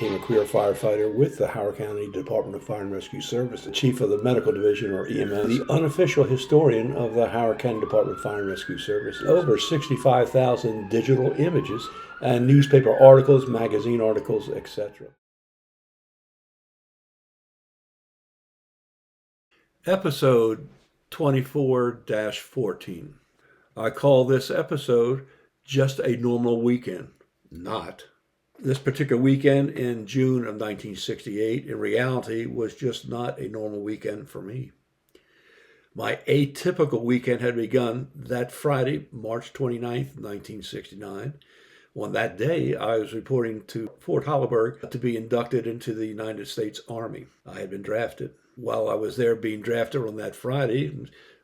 became a career firefighter with the Howard County Department of Fire and Rescue Service, the chief of the medical division, or EMS, the unofficial historian of the Howard County Department of Fire and Rescue Services. Over 65,000 digital images and newspaper articles, magazine articles, etc. Episode 24-14. I call this episode Just a Normal Weekend. Not. This particular weekend in June of 1968, in reality, was just not a normal weekend for me. My atypical weekend had begun that Friday, March 29th, 1969. On that day, I was reporting to Fort Hollyburg to be inducted into the United States Army. I had been drafted. While I was there being drafted on that Friday,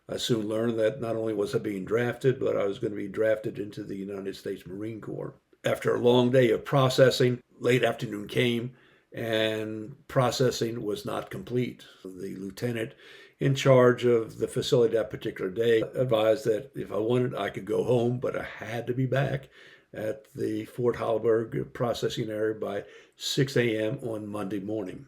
I soon learned that not only was I being drafted, but I was going to be drafted into the United States Marine Corps. After a long day of processing, late afternoon came, and processing was not complete. The lieutenant in charge of the facility that particular day advised that if I wanted, I could go home, but I had to be back at the Fort Hollyburg processing area by 6 a.m. on Monday morning.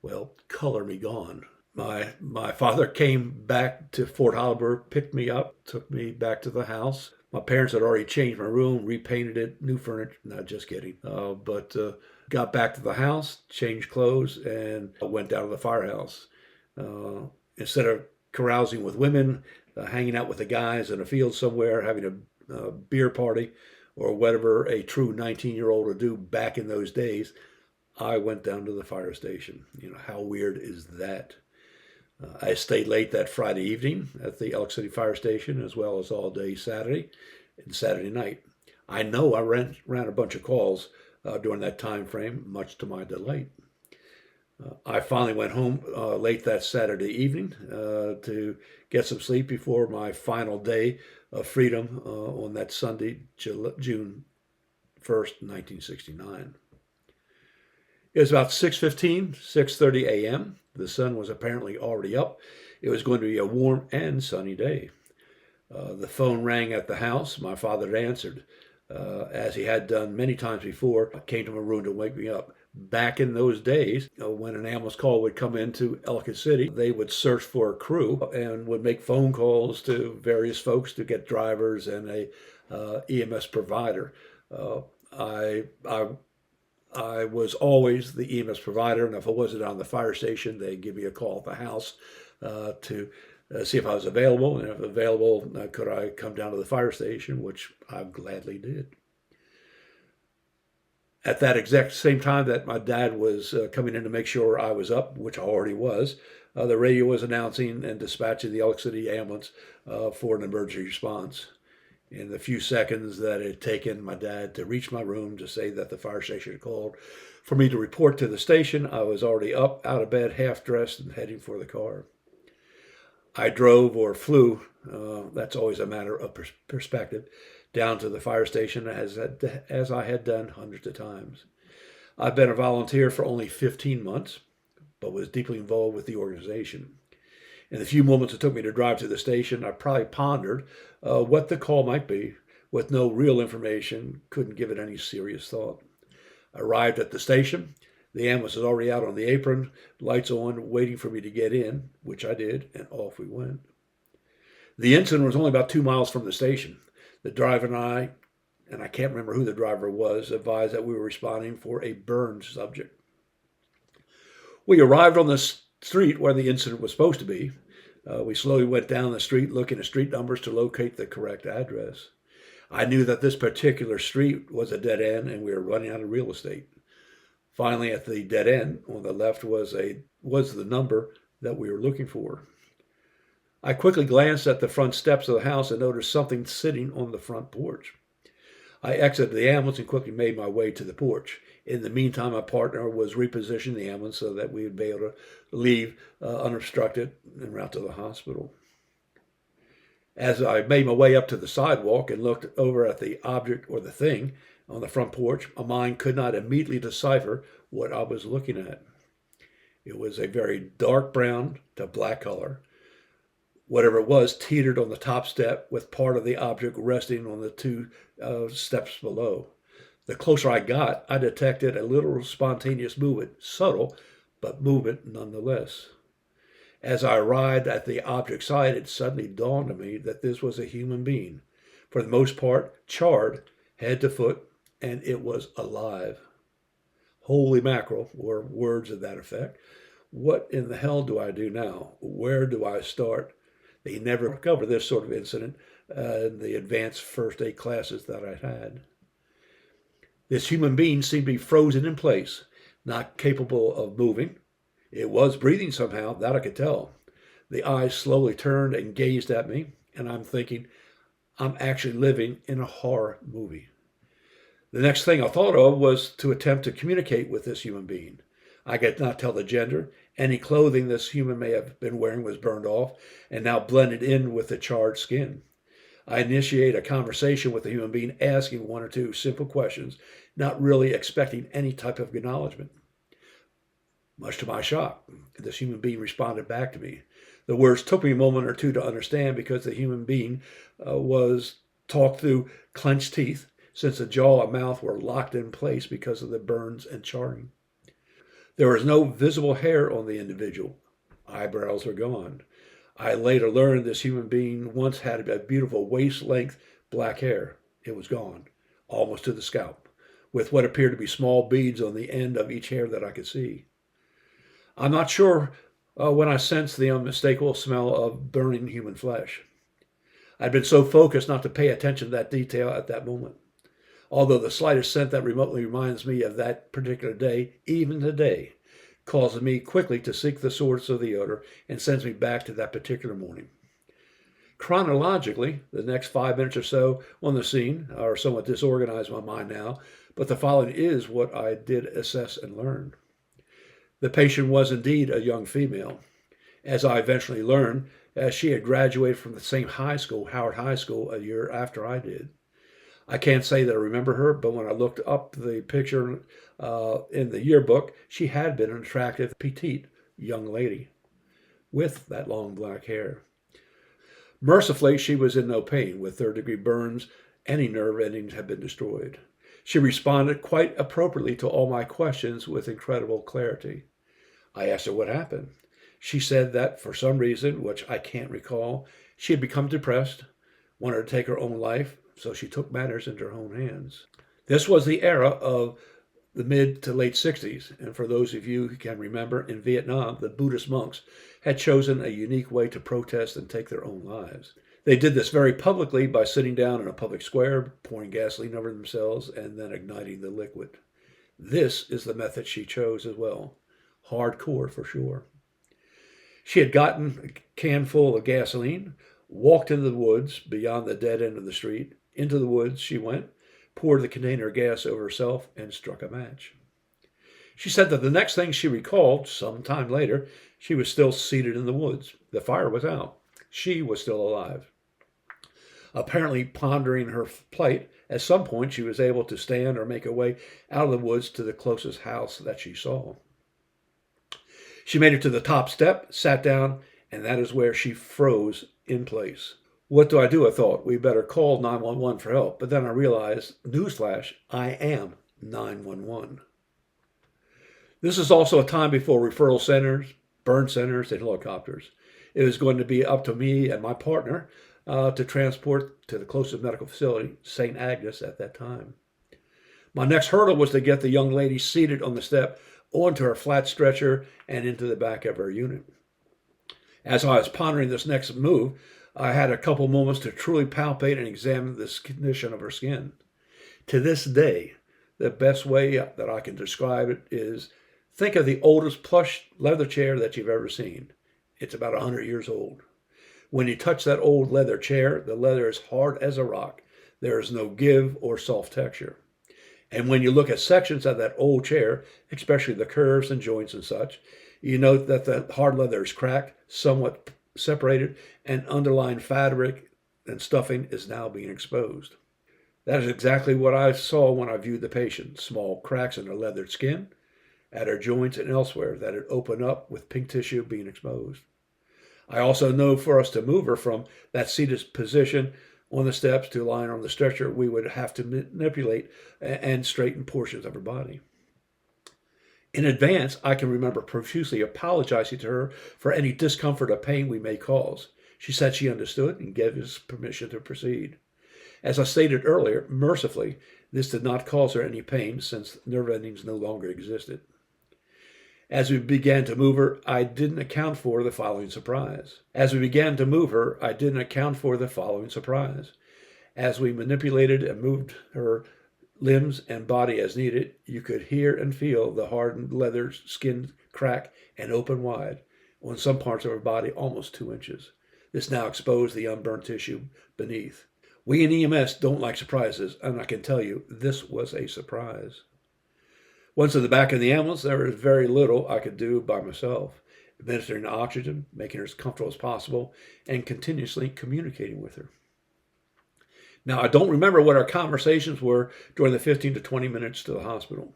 Well, color me gone. My father came back to Fort Hollyburg, picked me up, took me back to the house. My parents had already changed my room, repainted it, new furniture. Not just kidding. But got back to the house, changed clothes, and went down to the firehouse. Instead of carousing with women, hanging out with the guys in a field somewhere, having a beer party, or whatever a true 19-year-old would do back in those days, I went down to the fire station. How weird is that? I stayed late that Friday evening at the Elk City Fire Station, as well as all day Saturday and Saturday night. I know I ran a bunch of calls during that time frame, much to my delight. I finally went home late that Saturday evening to get some sleep before my final day of freedom on that Sunday, June 1st, 1969. It was about 6:30 a.m. The sun was apparently already up. It was going to be a warm and sunny day. The phone rang at the house. My father had answered, as he had done many times before, came to my room to wake me up. Back in those days, when an ambulance call would come into Ellicott City, they would search for a crew and would make phone calls to various folks to get drivers and a EMS provider. I was always the EMS provider, and if I wasn't on the fire station, they'd give me a call at the house to see if I was available, and if available, could I come down to the fire station, which I gladly did. At that exact same time that my dad was coming in to make sure I was up, which I already was, the radio was announcing and dispatching the Elk City ambulance for an emergency response. In the few seconds that it had taken my dad to reach my room to say that the fire station had called for me to report to the station, I was already up, out of bed, half dressed, and heading for the car. I drove or flew, that's always a matter of perspective, down to the fire station as I had done hundreds of times. I've been a volunteer for only 15 months, but was deeply involved with the organization. In the few moments it took me to drive to the station, I probably pondered what the call might be. With no real information, couldn't give it any serious thought. I arrived at the station. The ambulance was already out on the apron, lights on, waiting for me to get in, which I did, and off we went. The incident was only about 2 miles from the station. The driver and I can't remember who the driver was, advised that we were responding for a burn subject. We arrived on the street where the incident was supposed to be. We slowly went down the street looking at street numbers to locate the correct address. I knew that this particular street was a dead end and we were running out of real estate. Finally, at the dead end on the left was the number that we were looking for. I quickly glanced at the front steps of the house and noticed something sitting on the front porch. I exited the ambulance and quickly made my way to the porch. In the meantime, my partner was repositioning the ambulance so that we would be able to leave unobstructed en route to the hospital. As I made my way up to the sidewalk and looked over at the object or the thing on the front porch, my mind could not immediately decipher what I was looking at. It was a very dark brown to black color. Whatever it was teetered on the top step with part of the object resting on the two steps below. The closer I got, I detected a little spontaneous movement, subtle, but movement nonetheless. As I arrived at the object's side, it suddenly dawned on me that this was a human being, for the most part charred, head to foot, and it was alive. Holy mackerel, were words of that effect. What in the hell do I do now? Where do I start? They never cover this sort of incident in the advanced first aid classes that I had. This human being seemed to be frozen in place, not capable of moving. It was breathing somehow, that I could tell. The eyes slowly turned and gazed at me, and I'm thinking, I'm actually living in a horror movie. The next thing I thought of was to attempt to communicate with this human being. I could not tell the gender. Any clothing this human may have been wearing was burned off and now blended in with the charred skin. I initiate a conversation with the human being, asking one or two simple questions, not really expecting any type of acknowledgement. Much to my shock, this human being responded back to me. The words took me a moment or two to understand because the human being was talked through clenched teeth, since the jaw and mouth were locked in place because of the burns and charring. There was no visible hair on the individual. Eyebrows were gone. I later learned this human being once had a beautiful waist-length black hair. It was gone, almost to the scalp, with what appeared to be small beads on the end of each hair that I could see. I'm not sure when I sensed the unmistakable smell of burning human flesh. I'd been so focused not to pay attention to that detail at that moment. Although the slightest scent that remotely reminds me of that particular day, even today, causes me quickly to seek the source of the odor and sends me back to that particular morning. Chronologically, the next 5 minutes or so on the scene are somewhat disorganized in my mind now, but the following is what I did assess and learn. The patient was indeed a young female. As I eventually learned, she had graduated from the same high school, Howard High School, a year after I did. I can't say that I remember her, but when I looked up the picture in the yearbook, she had been an attractive, petite young lady with that long black hair. Mercifully, she was in no pain. With third-degree burns, any nerve endings had been destroyed. She responded quite appropriately to all my questions with incredible clarity. I asked her what happened. She said that for some reason, which I can't recall, she had become depressed, wanted to take her own life, so she took matters into her own hands. This was the era of the mid to late 60s, and for those of you who can remember, in Vietnam, the Buddhist monks had chosen a unique way to protest and take their own lives. They did this very publicly by sitting down in a public square, pouring gasoline over themselves, and then igniting the liquid. This is the method she chose as well. Hardcore for sure. She had gotten a can full of gasoline, walked into the woods beyond the dead end of the street. Into the woods she went, poured the container of gas over herself, and struck a match. She said that the next thing she recalled, some time later, she was still seated in the woods. The fire was out. She was still alive. Apparently pondering her plight, at some point she was able to stand or make her way out of the woods to the closest house that she saw. She made it to the top step, sat down, and that is where she froze in place. What do? I thought. We better call 911 for help. But then I realized, newsflash, I am 911. This is also a time before referral centers, burn centers, and helicopters. It was going to be up to me and my partner to transport to the closest medical facility, St. Agnes at that time. My next hurdle was to get the young lady seated on the step onto her flat stretcher and into the back of her unit. As I was pondering this next move, I had a couple moments to truly palpate and examine the condition of her skin. To this day, the best way that I can describe it is, think of the oldest plush leather chair that you've ever seen. It's about 100 years old. When you touch that old leather chair, the leather is hard as a rock. There is no give or soft texture. And when you look at sections of that old chair, especially the curves and joints and such, you note that the hard leather is cracked, somewhat separated, and underlying fabric and stuffing is now being exposed. That is exactly what I saw when I viewed the patient. Small cracks in her leathered skin, at her joints and elsewhere that had opened up with pink tissue being exposed. I also know for us to move her from that seated position, on the steps to lying on the stretcher, we would have to manipulate and straighten portions of her body. In advance, I can remember profusely apologizing to her for any discomfort or pain we may cause. She said she understood and gave us permission to proceed. As I stated earlier, mercifully, this did not cause her any pain since nerve endings no longer existed. As we began to move her, I didn't account for the following surprise. As we manipulated and moved her limbs and body as needed, you could hear and feel the hardened leather skin crack and open wide, on some parts of her body almost 2 inches. This now exposed the unburnt tissue beneath. We in EMS don't like surprises, and I can tell you, this was a surprise. Once in the back of the ambulance, there was very little I could do by myself, administering oxygen, making her as comfortable as possible, and continuously communicating with her. Now, I don't remember what our conversations were during the 15 to 20 minutes to the hospital.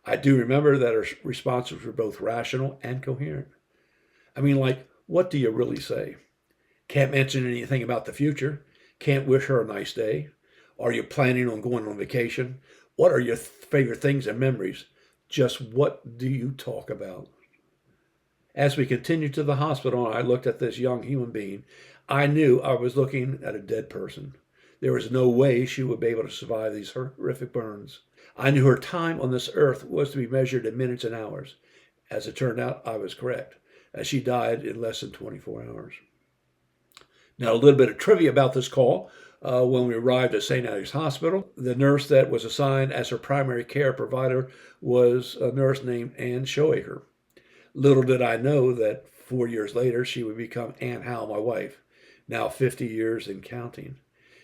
I do remember that our responses were both rational and coherent. I mean, like, what do you really say? Can't mention anything about the future. Can't wish her a nice day. Are you planning on going on vacation? What are your favorite things and memories? Just what do you talk about? As we continued to the hospital and I looked at this young human being, I knew I was looking at a dead person. There was no way she would be able to survive these horrific burns. I knew her time on this earth was to be measured in minutes and hours. As it turned out, I was correct, as she died in less than 24 hours. Now, a little bit of trivia about this call. When we arrived at St. Agnes Hospital, the nurse that was assigned as her primary care provider was a nurse named Ann Shoaker. Little did I know that 4 years later, she would become Ann Howe, my wife, now 50 years and counting.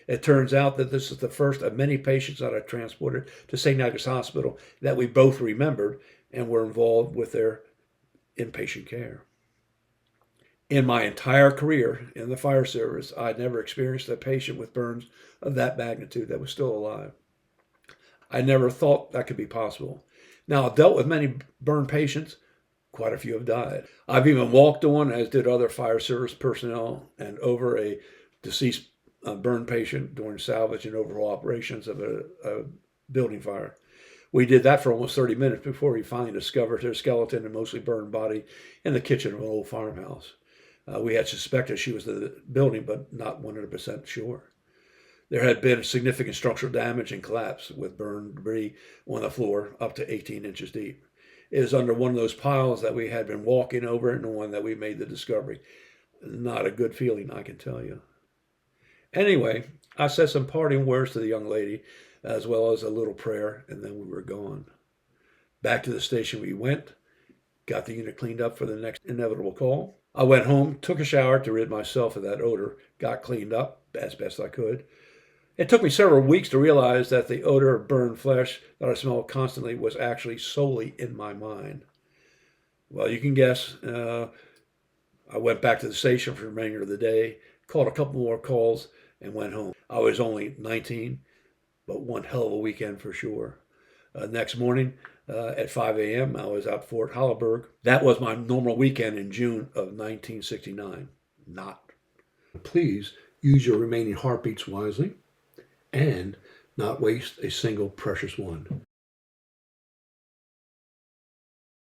It turns out that this is the first of many patients that I transported to St. Agnes Hospital that we both remembered and were involved with their inpatient care. In my entire career in the fire service, I'd never experienced a patient with burns of that magnitude that was still alive. I never thought that could be possible. Now, I've dealt with many burn patients. Quite a few have died. I've even walked on, as did other fire service personnel, and over a deceased burn patient during salvage and overhaul operations of a building fire. We did that for almost 30 minutes before we finally discovered her skeleton and mostly burned body in the kitchen of an old farmhouse. We had suspected she was the building, but not 100% sure. There had been significant structural damage and collapse with burned debris on the floor up to 18 inches deep. It was under one of those piles that we had been walking over and on that we made the discovery. Not a good feeling, I can tell you. Anyway, I said some parting words to the young lady, as well as a little prayer, and then we were gone. Back to the station we went, got the unit cleaned up for the next inevitable call. I went home, took a shower to rid myself of that odor, got cleaned up as best I could. It took me several weeks to realize that the odor of burned flesh that I smelled constantly was actually solely in my mind. Well, you can guess. I went back to the station for the remainder of the day, called a couple more calls, and went home. I was only 19, but one hell of a weekend for sure. Next morning at 5 a.m., I was at Fort Hollenberg. That was my normal weekend in June of 1969. Not. Please use your remaining heartbeats wisely and not waste a single precious one.